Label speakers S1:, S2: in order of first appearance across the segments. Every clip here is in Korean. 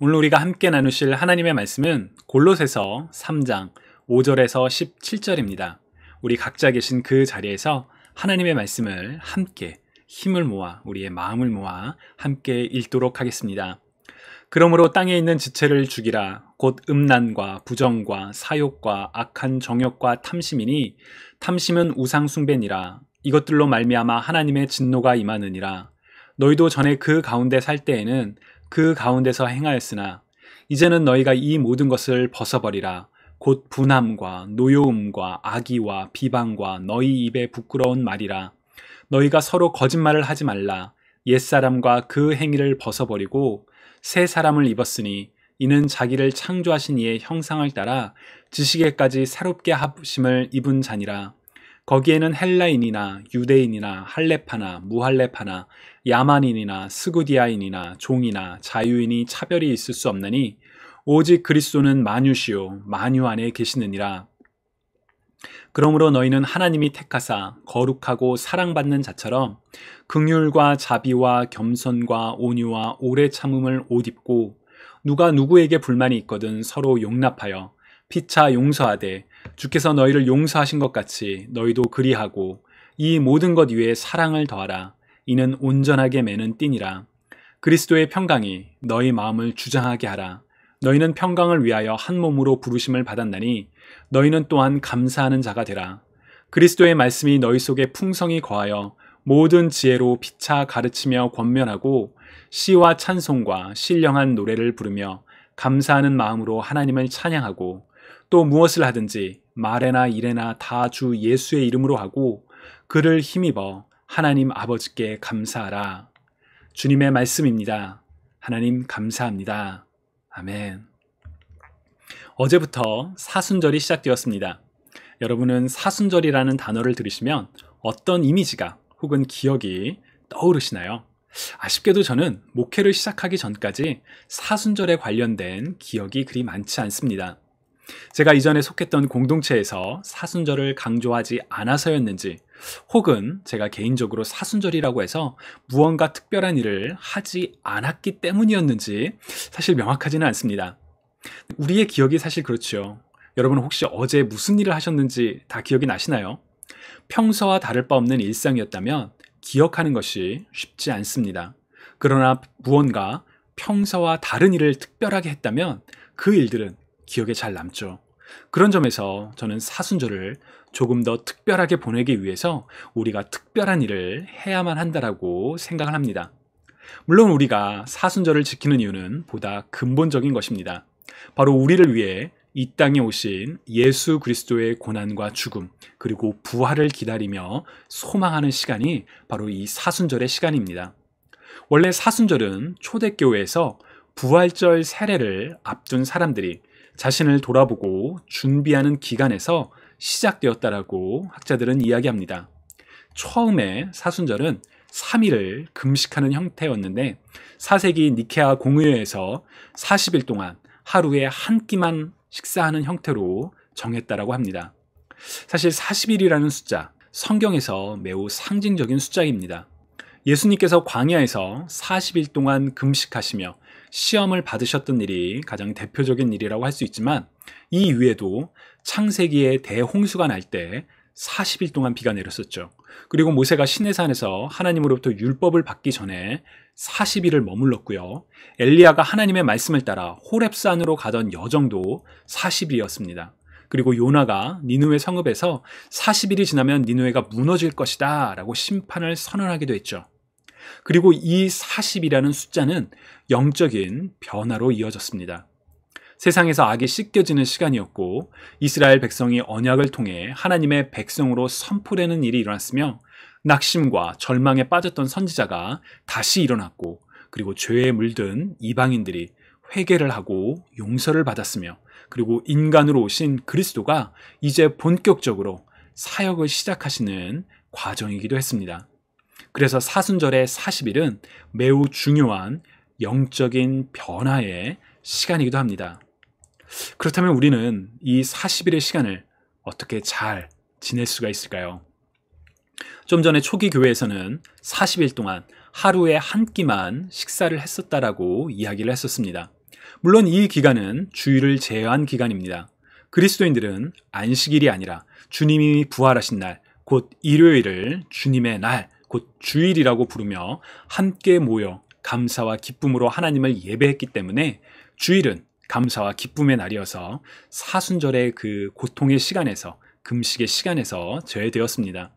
S1: 오늘 우리가 함께 나누실 하나님의 말씀은 골로새서 3장 5절에서 17절입니다. 우리 각자 계신 그 자리에서 하나님의 말씀을 함께 힘을 모아 우리의 마음을 모아 함께 읽도록 하겠습니다. 그러므로 땅에 있는 지체를 죽이라. 곧 음란과 부정과 사욕과 악한 정욕과 탐심이니 탐심은 우상 숭배니라. 이것들로 말미암아 하나님의 진노가 임하느니라. 너희도 전에 그 가운데 살 때에는 그 가운데서 행하였으나 이제는 너희가 이 모든 것을 벗어버리라. 곧 분함과 노여움과 악의와 비방과 너희 입에 부끄러운 말이라. 너희가 서로 거짓말을 하지 말라. 옛사람과 그 행위를 벗어버리고 새 사람을 입었으니 이는 자기를 창조하신 이의 형상을 따라 지식에까지 새롭게 하심을 입은 자니라. 거기에는 헬라인이나 유대인이나 할레파나 무할레파나 야만인이나 스구디아인이나 종이나 자유인이 차별이 있을 수 없나니 오직 그리스도는 만유시요 만유 안에 계시느니라. 그러므로 너희는 하나님이 택하사 거룩하고 사랑받는 자처럼 긍휼과 자비와 겸손과 온유와 오래 참음을 옷 입고 누가 누구에게 불만이 있거든 서로 용납하여 피차 용서하되 주께서 너희를 용서하신 것 같이 너희도 그리하고 이 모든 것 위에 사랑을 더하라. 이는 온전하게 매는 띠니라. 그리스도의 평강이 너희 마음을 주장하게 하라. 너희는 평강을 위하여 한 몸으로 부르심을 받았나니 너희는 또한 감사하는 자가 되라. 그리스도의 말씀이 너희 속에 풍성히 거하여 모든 지혜로 피차 가르치며 권면하고 시와 찬송과 신령한 노래를 부르며 감사하는 마음으로 하나님을 찬양하고 또 무엇을 하든지 말에나 일에나 다 주 예수의 이름으로 하고 그를 힘입어 하나님 아버지께 감사하라. 주님의 말씀입니다. 하나님 감사합니다. 아멘. 어제부터 사순절이 시작되었습니다. 여러분은 사순절이라는 단어를 들으시면 어떤 이미지가 혹은 기억이 떠오르시나요? 아쉽게도 저는 목회를 시작하기 전까지 사순절에 관련된 기억이 그리 많지 않습니다. 제가 이전에 속했던 공동체에서 사순절을 강조하지 않아서였는지 혹은 제가 개인적으로 사순절이라고 해서 무언가 특별한 일을 하지 않았기 때문이었는지 사실 명확하지는 않습니다. 우리의 기억이 사실 그렇죠. 여러분 혹시 어제 무슨 일을 하셨는지 다 기억이 나시나요? 평소와 다를 바 없는 일상이었다면 기억하는 것이 쉽지 않습니다. 그러나 무언가 평소와 다른 일을 특별하게 했다면 그 일들은 기억에 잘 남죠. 그런 점에서 저는 사순절을 조금 더 특별하게 보내기 위해서 우리가 특별한 일을 해야만 한다라고 생각을 합니다. 물론 우리가 사순절을 지키는 이유는 보다 근본적인 것입니다. 바로 우리를 위해 이 땅에 오신 예수 그리스도의 고난과 죽음 그리고 부활을 기다리며 소망하는 시간이 바로 이 사순절의 시간입니다. 원래 사순절은 초대교회에서 부활절 세례를 앞둔 사람들이 자신을 돌아보고 준비하는 기간에서 시작되었다라고 학자들은 이야기합니다. 처음에 사순절은 3일을 금식하는 형태였는데 4세기 니케아 공의회에서 40일 동안 하루에 한 끼만 식사하는 형태로 정했다라고 합니다. 사실 40일이라는 숫자, 성경에서 매우 상징적인 숫자입니다. 예수님께서 광야에서 40일 동안 금식하시며 시험을 받으셨던 일이 가장 대표적인 일이라고 할 수 있지만 이 이외에도 창세기에 대홍수가 날 때 40일 동안 비가 내렸었죠. 그리고 모세가 시내산에서 하나님으로부터 율법을 받기 전에 40일을 머물렀고요. 엘리야가 하나님의 말씀을 따라 호렙산으로 가던 여정도 40일이었습니다. 그리고 요나가 니느웨 성읍에서 40일이 지나면 니느웨가 무너질 것이다 라고 심판을 선언하기도 했죠. 그리고 이 40이라는 숫자는 영적인 변화로 이어졌습니다. 세상에서 악이 씻겨지는 시간이었고 이스라엘 백성이 언약을 통해 하나님의 백성으로 선포되는 일이 일어났으며 낙심과 절망에 빠졌던 선지자가 다시 일어났고 그리고 죄에 물든 이방인들이 회개를 하고 용서를 받았으며 그리고 인간으로 오신 그리스도가 이제 본격적으로 사역을 시작하시는 과정이기도 했습니다. 그래서 사순절의 40일은 매우 중요한 영적인 변화의 시간이기도 합니다. 그렇다면 우리는 이 40일의 시간을 어떻게 잘 지낼 수가 있을까요? 좀 전에 초기 교회에서는 40일 동안 하루에 한 끼만 식사를 했었다라고 이야기를 했었습니다. 물론 이 기간은 주일을 제외한 기간입니다. 그리스도인들은 안식일이 아니라 주님이 부활하신 날, 곧 일요일을 주님의 날, 곧 주일이라고 부르며 함께 모여 감사와 기쁨으로 하나님을 예배했기 때문에 주일은 감사와 기쁨의 날이어서 사순절의 그 고통의 시간에서, 금식의 시간에서 제외되었습니다.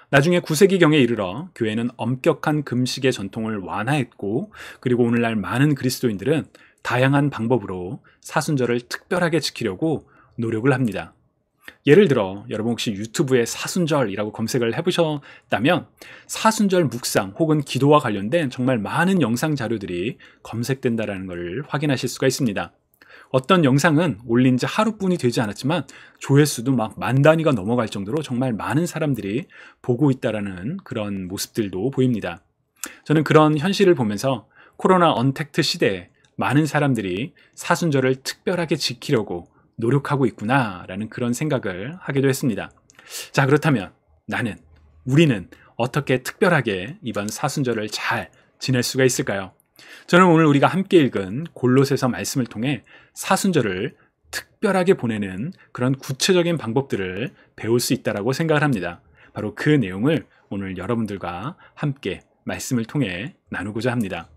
S1: 나중에 9세기경에 이르러 교회는 엄격한 금식의 전통을 완화했고, 그리고 오늘날 많은 그리스도인들은 다양한 방법으로 사순절을 특별하게 지키려고 노력을 합니다. 예를 들어 여러분 혹시 유튜브에 사순절이라고 검색을 해보셨다면 사순절 묵상 혹은 기도와 관련된 정말 많은 영상 자료들이 검색된다는 걸 확인하실 수가 있습니다. 어떤 영상은 올린 지 하루뿐이 되지 않았지만 조회수도 막 10,000단위가 넘어갈 정도로 정말 많은 사람들이 보고 있다는 그런 모습들도 보입니다. 저는 그런 현실을 보면서 코로나 언택트 시대에 많은 사람들이 사순절을 특별하게 지키려고 노력하고 있구나라는 그런 생각을 하기도 했습니다. 자, 그렇다면 우리는 어떻게 특별하게 이번 사순절을 잘 지낼 수가 있을까요? 저는 오늘 우리가 함께 읽은 골로새서 말씀을 통해 사순절을 특별하게 보내는 그런 구체적인 방법들을 배울 수 있다고 생각을 합니다. 바로 그 내용을 오늘 여러분들과 함께 말씀을 통해 나누고자 합니다.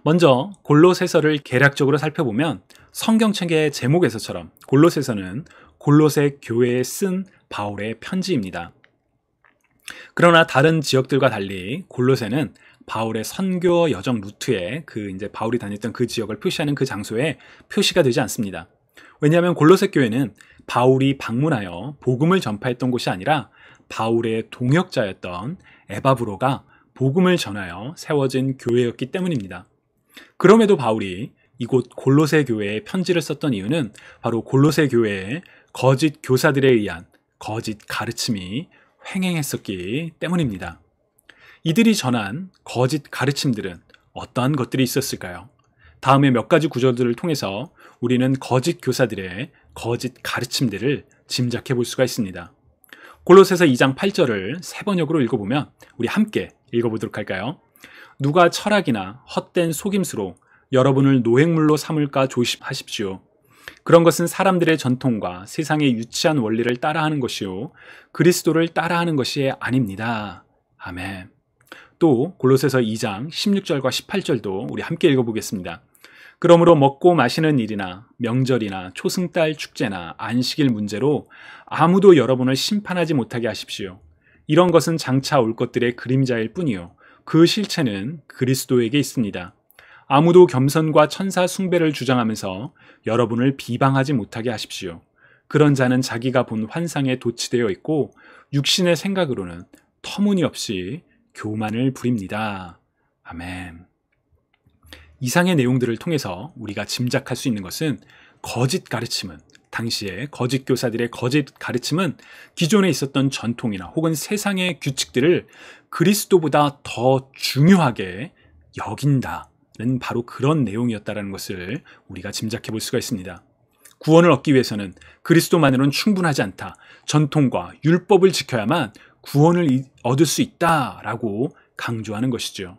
S1: 먼저 골로새서를 개략적으로 살펴보면 성경책의 제목에서처럼 골로새서는 골로새 교회에 쓴 바울의 편지입니다. 그러나 다른 지역들과 달리 골로새는 바울의 선교 여정 루트에 이제 바울이 다녔던 그 지역을 표시하는 그 장소에 표시가 되지 않습니다. 왜냐하면 골로새 교회는 바울이 방문하여 복음을 전파했던 곳이 아니라 바울의 동역자였던 에바브로가 복음을 전하여 세워진 교회였기 때문입니다. 그럼에도 바울이 이곳 골로새 교회에 편지를 썼던 이유는 바로 골로새 교회의 거짓 교사들에 의한 거짓 가르침이 횡행했었기 때문입니다. 이들이 전한 거짓 가르침들은 어떠한 것들이 있었을까요? 다음에 몇 가지 구절들을 통해서 우리는 거짓 교사들의 거짓 가르침들을 짐작해 볼 수가 있습니다. 골로새서 2장 8절을 세 번역으로 읽어보면 우리 함께 읽어보도록 할까요? 누가 철학이나 헛된 속임수로 여러분을 노획물로 삼을까 조심하십시오. 그런 것은 사람들의 전통과 세상의 유치한 원리를 따라하는 것이요 그리스도를 따라하는 것이 아닙니다. 아멘. 또 골로새서 2장 16절과 18절도 우리 함께 읽어보겠습니다. 그러므로 먹고 마시는 일이나 명절이나 초승달 축제나 안식일 문제로 아무도 여러분을 심판하지 못하게 하십시오. 이런 것은 장차 올 것들의 그림자일 뿐이요 그 실체는 그리스도에게 있습니다. 아무도 겸손과 천사 숭배를 주장하면서 여러분을 비방하지 못하게 하십시오. 그런 자는 자기가 본 환상에 도취되어 있고 육신의 생각으로는 터무니없이 교만을 부립니다. 아멘. 이상의 내용들을 통해서 우리가 짐작할 수 있는 것은 당시에 거짓 교사들의 거짓 가르침은 기존에 있었던 전통이나 혹은 세상의 규칙들을 그리스도보다 더 중요하게 여긴다는 바로 그런 내용이었다는 것을 우리가 짐작해 볼 수가 있습니다. 구원을 얻기 위해서는 그리스도만으로는 충분하지 않다. 전통과 율법을 지켜야만 구원을 얻을 수 있다라고 강조하는 것이죠.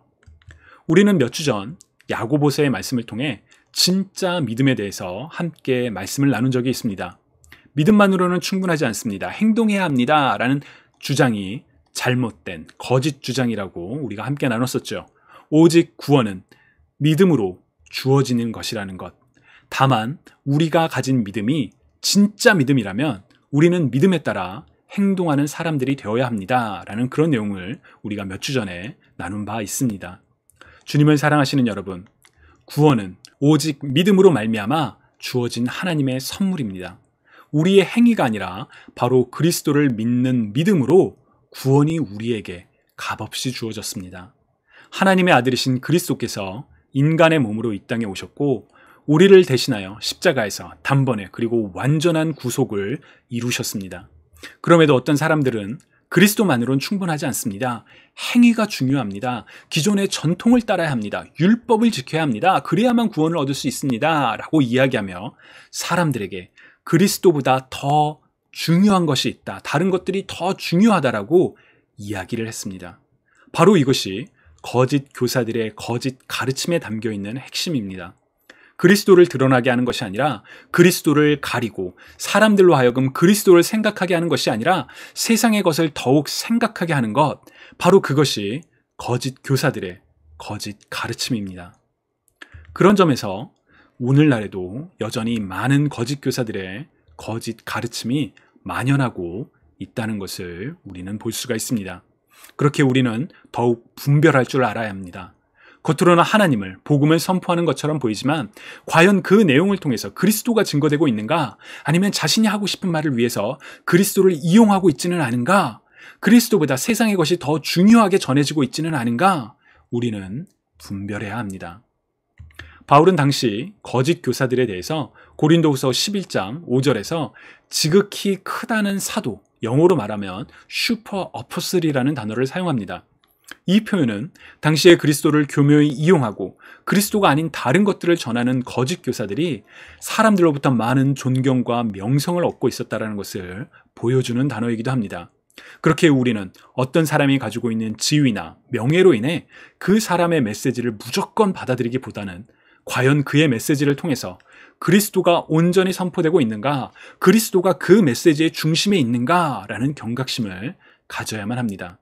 S1: 우리는 몇 주 전 야고보서의 말씀을 통해 진짜 믿음에 대해서 함께 말씀을 나눈 적이 있습니다. 믿음만으로는 충분하지 않습니다. 행동해야 합니다. 라는 주장이 잘못된 거짓 주장이라고 우리가 함께 나눴었죠. 오직 구원은 믿음으로 주어지는 것이라는 것. 다만 우리가 가진 믿음이 진짜 믿음이라면 우리는 믿음에 따라 행동하는 사람들이 되어야 합니다. 라는 그런 내용을 우리가 몇 주 전에 나눈 바 있습니다. 주님을 사랑하시는 여러분, 구원은 오직 믿음으로 말미암아 주어진 하나님의 선물입니다. 우리의 행위가 아니라 바로 그리스도를 믿는 믿음으로 구원이 우리에게 값없이 주어졌습니다. 하나님의 아들이신 그리스도께서 인간의 몸으로 이 땅에 오셨고 우리를 대신하여 십자가에서 단번에 그리고 완전한 구속을 이루셨습니다. 그럼에도 어떤 사람들은 그리스도만으로는 충분하지 않습니다. 행위가 중요합니다. 기존의 전통을 따라야 합니다. 율법을 지켜야 합니다. 그래야만 구원을 얻을 수 있습니다. 라고 이야기하며 사람들에게 그리스도보다 더 중요한 것이 있다. 다른 것들이 더 중요하다라고 이야기를 했습니다. 바로 이것이 거짓 교사들의 거짓 가르침에 담겨 있는 핵심입니다. 그리스도를 드러나게 하는 것이 아니라 그리스도를 가리고 사람들로 하여금 그리스도를 생각하게 하는 것이 아니라 세상의 것을 더욱 생각하게 하는 것, 바로 그것이 거짓 교사들의 거짓 가르침입니다. 그런 점에서 오늘날에도 여전히 많은 거짓 교사들의 거짓 가르침이 만연하고 있다는 것을 우리는 볼 수가 있습니다. 그렇게 우리는 더욱 분별할 줄 알아야 합니다. 겉으로는 하나님을, 복음을 선포하는 것처럼 보이지만 과연 그 내용을 통해서 그리스도가 증거되고 있는가? 아니면 자신이 하고 싶은 말을 위해서 그리스도를 이용하고 있지는 않은가? 그리스도보다 세상의 것이 더 중요하게 전해지고 있지는 않은가? 우리는 분별해야 합니다. 바울은 당시 거짓 교사들에 대해서 고린도후서 11장 5절에서 지극히 크다는 사도, 영어로 말하면 슈퍼 어퍼슬이라는 단어를 사용합니다. 이 표현은 당시에 그리스도를 교묘히 이용하고 그리스도가 아닌 다른 것들을 전하는 거짓 교사들이 사람들로부터 많은 존경과 명성을 얻고 있었다는 것을 보여주는 단어이기도 합니다. 그렇게 우리는 어떤 사람이 가지고 있는 지위나 명예로 인해 그 사람의 메시지를 무조건 받아들이기보다는 과연 그의 메시지를 통해서 그리스도가 온전히 선포되고 있는가, 그리스도가 그 메시지의 중심에 있는가라는 경각심을 가져야만 합니다.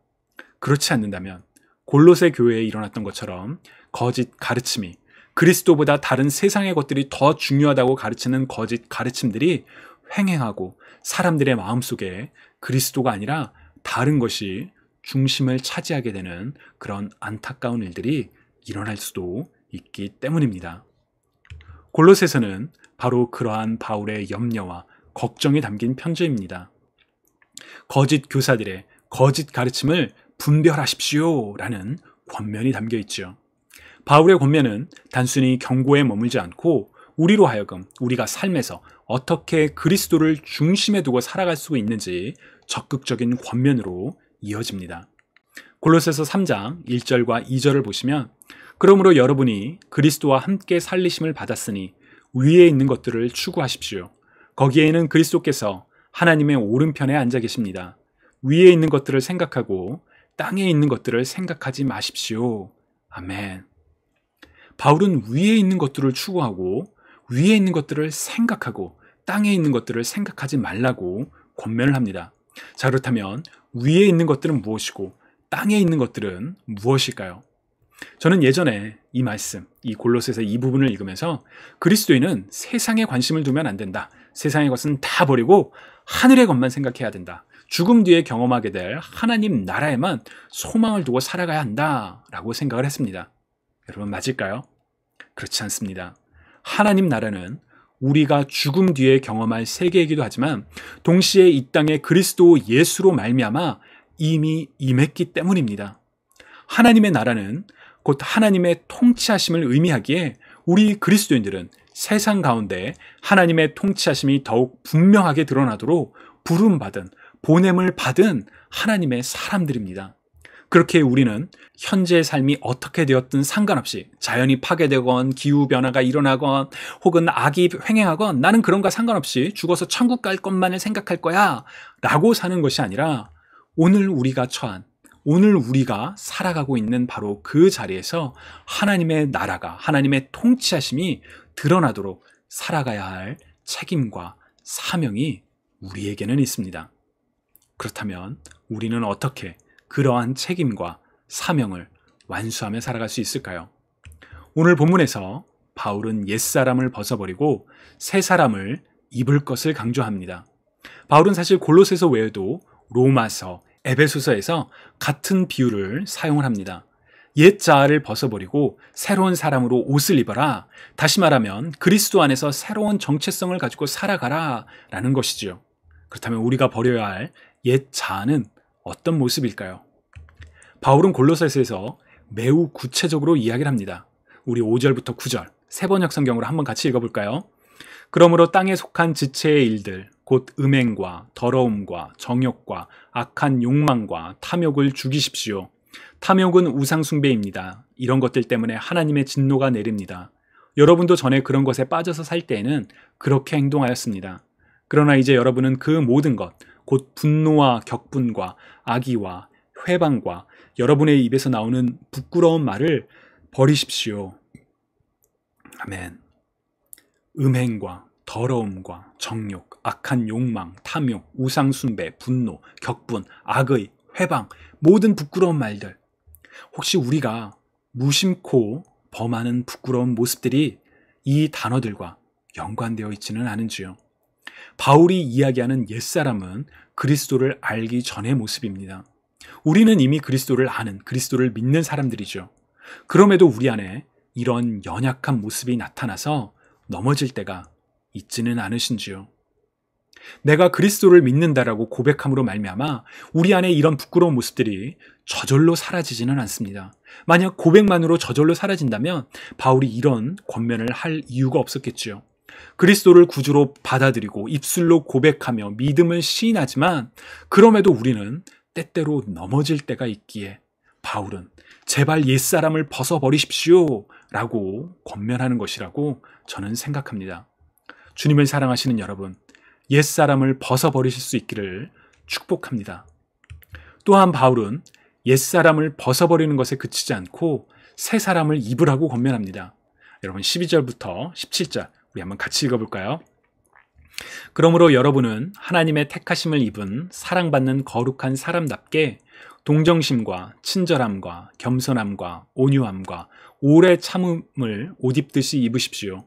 S1: 그렇지 않는다면 골로새 교회에 일어났던 것처럼 거짓 가르침이, 그리스도보다 다른 세상의 것들이 더 중요하다고 가르치는 거짓 가르침들이 횡행하고 사람들의 마음속에 그리스도가 아니라 다른 것이 중심을 차지하게 되는 그런 안타까운 일들이 일어날 수도 있기 때문입니다. 골로새서는 바로 그러한 바울의 염려와 걱정이 담긴 편지입니다. 거짓 교사들의 거짓 가르침을 분별하십시오 라는 권면이 담겨 있죠. 바울의 권면은 단순히 경고에 머물지 않고 우리로 하여금 우리가 삶에서 어떻게 그리스도를 중심에 두고 살아갈 수 있는지 적극적인 권면으로 이어집니다. 골로새서 3장 1절과 2절을 보시면, 그러므로 여러분이 그리스도와 함께 살리심을 받았으니 위에 있는 것들을 추구하십시오. 거기에는 그리스도께서 하나님의 오른편에 앉아 계십니다. 위에 있는 것들을 생각하고 땅에 있는 것들을 생각하지 마십시오. 아멘. 바울은 위에 있는 것들을 추구하고 위에 있는 것들을 생각하고 땅에 있는 것들을 생각하지 말라고 권면을 합니다. 자, 그렇다면 위에 있는 것들은 무엇이고 땅에 있는 것들은 무엇일까요? 저는 예전에 이 말씀, 이 골로새서 이 부분을 읽으면서 그리스도인은 세상에 관심을 두면 안 된다. 세상의 것은 다 버리고 하늘의 것만 생각해야 된다. 죽음 뒤에 경험하게 될 하나님 나라에만 소망을 두고 살아가야 한다라고 생각을 했습니다. 여러분, 맞을까요? 그렇지 않습니다. 하나님 나라는 우리가 죽음 뒤에 경험할 세계이기도 하지만 동시에 이 땅에 그리스도 예수로 말미암아 이미 임했기 때문입니다. 하나님의 나라는 곧 하나님의 통치하심을 의미하기에 우리 그리스도인들은 세상 가운데 하나님의 통치하심이 더욱 분명하게 드러나도록 부름받은, 보냄을 받은 하나님의 사람들입니다. 그렇게 우리는 현재의 삶이 어떻게 되었든 상관없이 자연이 파괴되건 기후변화가 일어나건 혹은 악이 횡행하건 나는 그런 거 상관없이 죽어서 천국 갈 것만을 생각할 거야 라고 사는 것이 아니라 오늘 우리가 처한, 오늘 우리가 살아가고 있는 바로 그 자리에서 하나님의 나라가, 하나님의 통치하심이 드러나도록 살아가야 할 책임과 사명이 우리에게는 있습니다. 그렇다면 우리는 어떻게 그러한 책임과 사명을 완수하며 살아갈 수 있을까요? 오늘 본문에서 바울은 옛사람을 벗어버리고 새 사람을 입을 것을 강조합니다. 바울은 사실 골로새서 외에도 로마서, 에베소서에서 같은 비유를 사용을 합니다. 옛 자아를 벗어버리고 새로운 사람으로 옷을 입어라. 다시 말하면 그리스도 안에서 새로운 정체성을 가지고 살아가라 라는 것이지요. 그렇다면 우리가 버려야 할 옛 자아는 어떤 모습일까요? 바울은 골로새서에서 매우 구체적으로 이야기를 합니다. 우리 5절부터 9절 세번역 성경으로 한번 같이 읽어볼까요? 그러므로 땅에 속한 지체의 일들, 곧 음행과 더러움과 정욕과 악한 욕망과 탐욕을 죽이십시오. 탐욕은 우상숭배입니다. 이런 것들 때문에 하나님의 진노가 내립니다. 여러분도 전에 그런 것에 빠져서 살 때에는 그렇게 행동하였습니다. 그러나 이제 여러분은 그 모든 것, 곧 분노와 격분과 악의와 회방과 여러분의 입에서 나오는 부끄러운 말을 버리십시오. 아멘. 음행과 더러움과 정욕, 악한 욕망, 탐욕, 우상숭배, 분노, 격분, 악의, 회방, 모든 부끄러운 말들. 혹시 우리가 무심코 범하는 부끄러운 모습들이 이 단어들과 연관되어 있지는 않은지요? 바울이 이야기하는 옛사람은 그리스도를 알기 전의 모습입니다. 우리는 이미 그리스도를 아는, 그리스도를 믿는 사람들이죠. 그럼에도 우리 안에 이런 연약한 모습이 나타나서 넘어질 때가 있지는 않으신지요? 내가 그리스도를 믿는다라고 고백함으로 말미암아 우리 안에 이런 부끄러운 모습들이 저절로 사라지지는 않습니다. 만약 고백만으로 저절로 사라진다면 바울이 이런 권면을 할 이유가 없었겠지요. 그리스도를 구주로 받아들이고 입술로 고백하며 믿음을 시인하지만 그럼에도 우리는 때때로 넘어질 때가 있기에 바울은 제발 옛사람을 벗어버리십시오 라고 권면하는 것이라고 저는 생각합니다. 주님을 사랑하시는 여러분, 옛사람을 벗어버리실 수 있기를 축복합니다. 또한 바울은 옛사람을 벗어버리는 것에 그치지 않고 새 사람을 입으라고 권면합니다. 여러분 12절부터 17절 우리 한번 같이 읽어볼까요? 그러므로 여러분은 하나님의 택하심을 입은 사랑받는 거룩한 사람답게 동정심과 친절함과 겸손함과 온유함과 오래 참음을 옷 입듯이 입으십시오.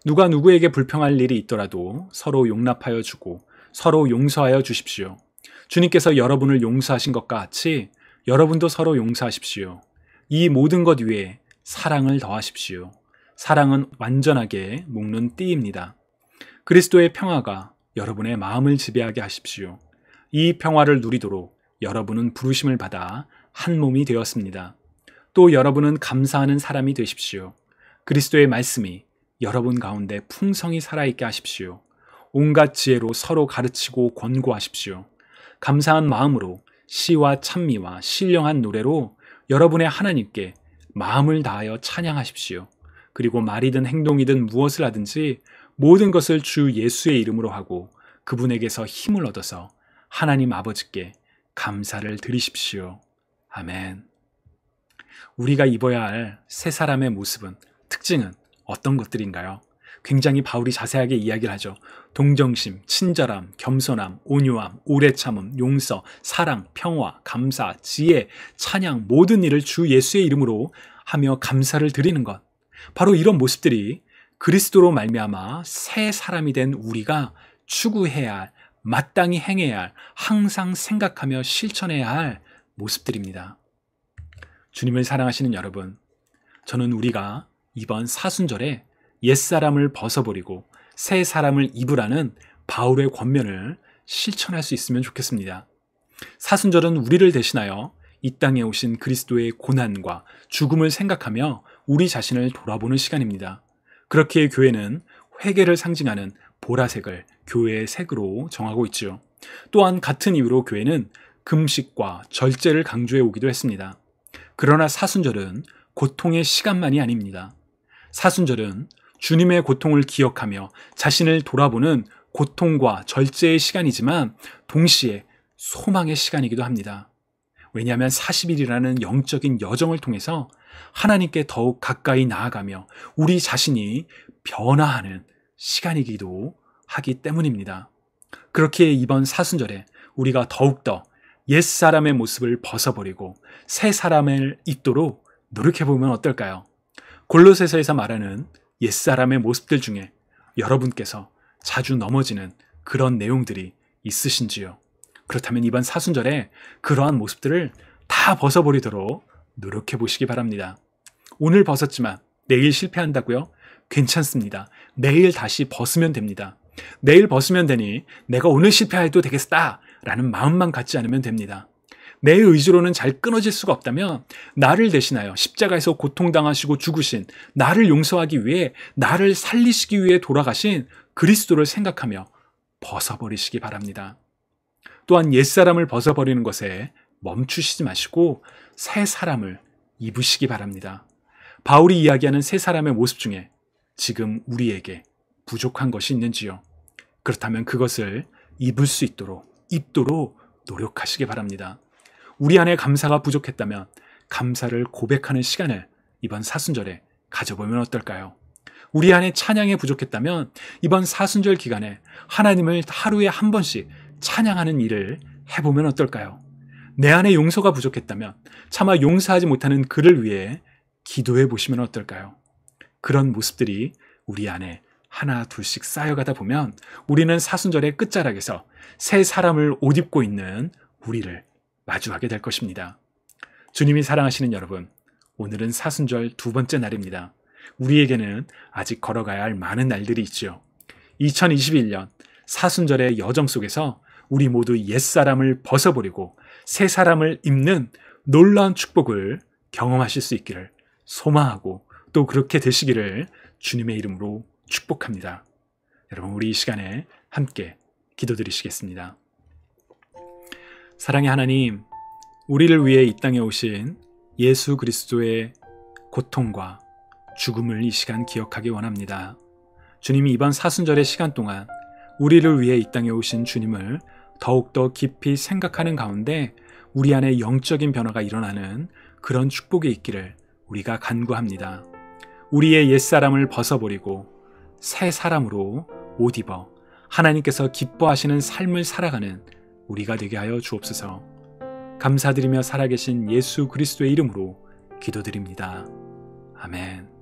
S1: 누가 누구에게 불평할 일이 있더라도 서로 용납하여 주고 서로 용서하여 주십시오. 주님께서 여러분을 용서하신 것과 같이 여러분도 서로 용서하십시오. 이 모든 것 위에 사랑을 더하십시오. 사랑은 완전하게 묶는 띠입니다. 그리스도의 평화가 여러분의 마음을 지배하게 하십시오. 이 평화를 누리도록 여러분은 부르심을 받아 한 몸이 되었습니다. 또 여러분은 감사하는 사람이 되십시오. 그리스도의 말씀이 여러분 가운데 풍성히 살아있게 하십시오. 온갖 지혜로 서로 가르치고 권고하십시오. 감사한 마음으로 시와 찬미와 신령한 노래로 여러분의 하나님께 마음을 다하여 찬양하십시오. 그리고 말이든 행동이든 무엇을 하든지 모든 것을 주 예수의 이름으로 하고 그분에게서 힘을 얻어서 하나님 아버지께 감사를 드리십시오. 아멘. 우리가 입어야 할 새 사람의 모습은, 특징은 어떤 것들인가요? 굉장히 바울이 자세하게 이야기를 하죠. 동정심, 친절함, 겸손함, 온유함, 오래 참음, 용서, 사랑, 평화, 감사, 지혜, 찬양, 모든 일을 주 예수의 이름으로 하며 감사를 드리는 것. 바로 이런 모습들이 그리스도로 말미암아 새 사람이 된 우리가 추구해야 할, 마땅히 행해야 할, 항상 생각하며 실천해야 할 모습들입니다. 주님을 사랑하시는 여러분, 저는 우리가 이번 사순절에 옛사람을 벗어버리고 새 사람을 입으라는 바울의 권면을 실천할 수 있으면 좋겠습니다. 사순절은 우리를 대신하여 이 땅에 오신 그리스도의 고난과 죽음을 생각하며 우리 자신을 돌아보는 시간입니다. 그렇기에 교회는 회개를 상징하는 보라색을 교회의 색으로 정하고 있죠. 또한 같은 이유로 교회는 금식과 절제를 강조해 오기도 했습니다. 그러나 사순절은 고통의 시간만이 아닙니다. 사순절은 주님의 고통을 기억하며 자신을 돌아보는 고통과 절제의 시간이지만 동시에 소망의 시간이기도 합니다. 왜냐하면 40일이라는 영적인 여정을 통해서 하나님께 더욱 가까이 나아가며 우리 자신이 변화하는 시간이기도 하기 때문입니다. 그렇기에 이번 사순절에 우리가 더욱더 옛사람의 모습을 벗어버리고 새 사람을 입도록 노력해보면 어떨까요? 골로새서에서 말하는 옛사람의 모습들 중에 여러분께서 자주 넘어지는 그런 내용들이 있으신지요? 그렇다면 이번 사순절에 그러한 모습들을 다 벗어버리도록 노력해보시기 바랍니다. 오늘 벗었지만 내일 실패한다고요? 괜찮습니다. 내일 다시 벗으면 됩니다. 내일 벗으면 되니 내가 오늘 실패해도 되겠다 라는 마음만 갖지 않으면 됩니다. 내 의지로는 잘 끊어질 수가 없다면 나를 대신하여 십자가에서 고통당하시고 죽으신, 나를 용서하기 위해, 나를 살리시기 위해 돌아가신 그리스도를 생각하며 벗어버리시기 바랍니다. 또한 옛사람을 벗어버리는 것에 멈추시지 마시고 새 사람을 입으시기 바랍니다. 바울이 이야기하는 새 사람의 모습 중에 지금 우리에게 부족한 것이 있는지요? 그렇다면 그것을 입을 수 입도록 노력하시기 바랍니다. 우리 안에 감사가 부족했다면 감사를 고백하는 시간을 이번 사순절에 가져보면 어떨까요? 우리 안에 찬양이 부족했다면 이번 사순절 기간에 하나님을 하루에 한 번씩 찬양하는 일을 해보면 어떨까요? 내 안에 용서가 부족했다면 차마 용서하지 못하는 그를 위해 기도해 보시면 어떨까요? 그런 모습들이 우리 안에 하나 둘씩 쌓여가다 보면 우리는 사순절의 끝자락에서 새 사람을 옷 입고 있는 우리를 마주하게 될 것입니다. 주님이 사랑하시는 여러분, 오늘은 사순절 두 번째 날입니다. 우리에게는 아직 걸어가야 할 많은 날들이 있죠. 2021년 사순절의 여정 속에서 우리 모두 옛사람을 벗어버리고 새 사람을 입는 놀라운 축복을 경험하실 수 있기를 소망하고 또 그렇게 되시기를 주님의 이름으로 축복합니다. 여러분, 우리 이 시간에 함께 기도드리시겠습니다. 사랑의 하나님, 우리를 위해 이 땅에 오신 예수 그리스도의 고통과 죽음을 이 시간 기억하기 원합니다. 주님이 이번 사순절의 시간 동안 우리를 위해 이 땅에 오신 주님을 더욱더 깊이 생각하는 가운데 우리 안에 영적인 변화가 일어나는 그런 축복이 있기를 우리가 간구합니다. 우리의 옛사람을 벗어버리고 새 사람으로 옷 입어 하나님께서 기뻐하시는 삶을 살아가는 우리가 되게 하여 주옵소서. 감사드리며 살아계신 예수 그리스도의 이름으로 기도드립니다. 아멘.